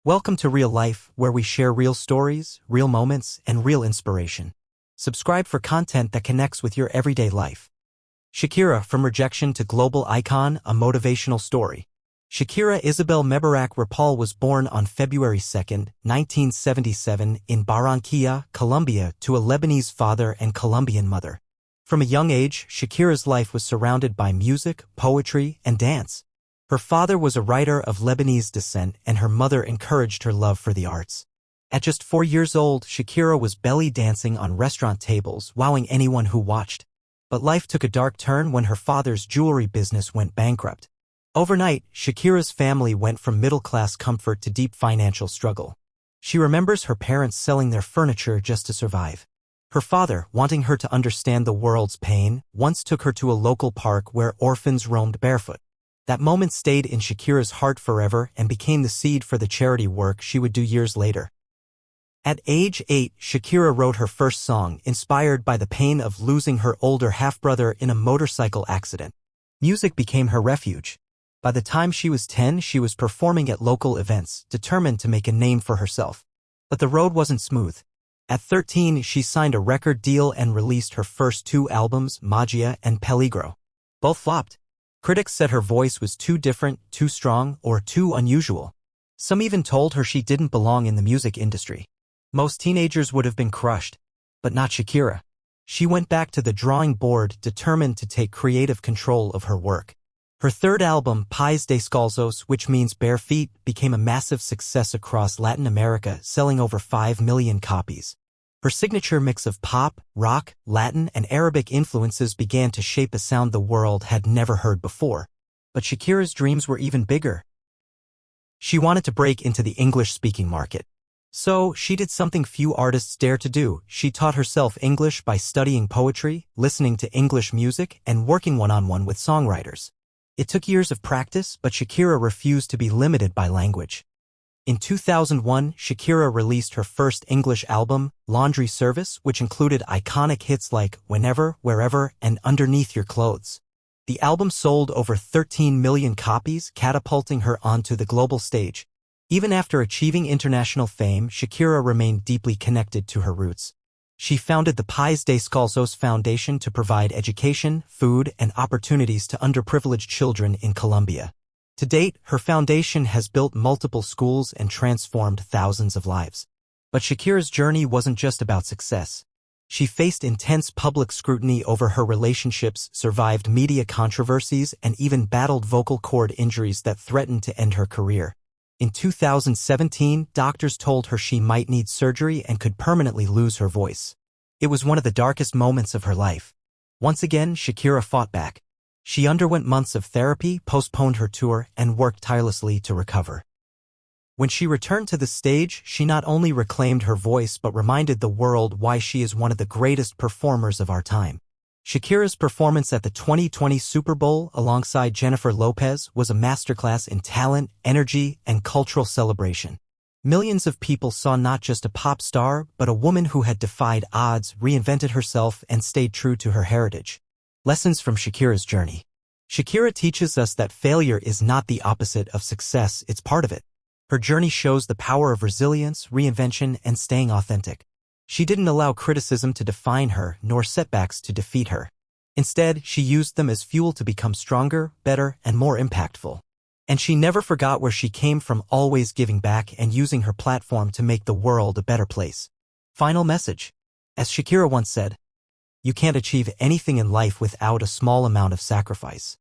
Welcome to Real Life, where we share real stories, real moments, and real inspiration. Subscribe for content that connects with your everyday life. Shakira, from rejection to global icon, a motivational story. Shakira Isabel Mebarak Rapal was born on February 2, 1977, in Barranquilla, Colombia, to a Lebanese father and Colombian mother. From a young age, Shakira's life was surrounded by music, poetry, and dance. Her father was a writer of Lebanese descent, and her mother encouraged her love for the arts. At just 4 years old, Shakira was belly dancing on restaurant tables, wowing anyone who watched. But life took a dark turn when her father's jewelry business went bankrupt. Overnight, Shakira's family went from middle-class comfort to deep financial struggle. She remembers her parents selling their furniture just to survive. Her father, wanting her to understand the world's pain, once took her to a local park where orphans roamed barefoot. That moment stayed in Shakira's heart forever and became the seed for the charity work she would do years later. At age 8, Shakira wrote her first song, inspired by the pain of losing her older half-brother in a motorcycle accident. Music became her refuge. By the time she was 10, she was performing at local events, determined to make a name for herself. But the road wasn't smooth. At 13, she signed a record deal and released her first 2 albums, Magia and Peligro. Both flopped. Critics said her voice was too different, too strong, or too unusual. Some even told her she didn't belong in the music industry. Most teenagers would have been crushed, but not Shakira. She went back to the drawing board, determined to take creative control of her work. Her third album, Pies Descalzos, which means bare feet, became a massive success across Latin America, selling over 5 million copies. Her signature mix of pop, rock, Latin, and Arabic influences began to shape a sound the world had never heard before. But Shakira's dreams were even bigger. She wanted to break into the English-speaking market. So, she did something few artists dare to do. She taught herself English by studying poetry, listening to English music, and working one-on-one with songwriters. It took years of practice, but Shakira refused to be limited by language. In 2001, Shakira released her first English album, Laundry Service, which included iconic hits like Whenever, Wherever, and Underneath Your Clothes. The album sold over 13 million copies, catapulting her onto the global stage. Even after achieving international fame, Shakira remained deeply connected to her roots. She founded the Pies Descalzos Foundation to provide education, food, and opportunities to underprivileged children in Colombia. To date, her foundation has built multiple schools and transformed thousands of lives. But Shakira's journey wasn't just about success. She faced intense public scrutiny over her relationships, survived media controversies, and even battled vocal cord injuries that threatened to end her career. In 2017, doctors told her she might need surgery and could permanently lose her voice. It was one of the darkest moments of her life. Once again, Shakira fought back. She underwent months of therapy, postponed her tour, and worked tirelessly to recover. When she returned to the stage, she not only reclaimed her voice but reminded the world why she is one of the greatest performers of our time. Shakira's performance at the 2020 Super Bowl alongside Jennifer Lopez was a masterclass in talent, energy, and cultural celebration. Millions of people saw not just a pop star, but a woman who had defied odds, reinvented herself, and stayed true to her heritage. Lessons from Shakira's journey. Shakira teaches us that failure is not the opposite of success, it's part of it. Her journey shows the power of resilience, reinvention, and staying authentic. She didn't allow criticism to define her, nor setbacks to defeat her. Instead, she used them as fuel to become stronger, better, and more impactful. And she never forgot where she came from, always giving back and using her platform to make the world a better place. Final message. As Shakira once said, "You can't achieve anything in life without a small amount of sacrifice."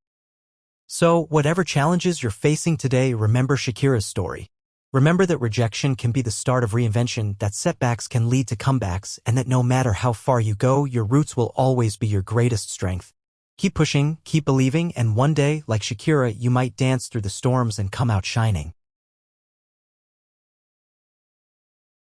So, whatever challenges you're facing today, remember Shakira's story. Remember that rejection can be the start of reinvention, that setbacks can lead to comebacks, and that no matter how far you go, your roots will always be your greatest strength. Keep pushing, keep believing, and one day, like Shakira, you might dance through the storms and come out shining.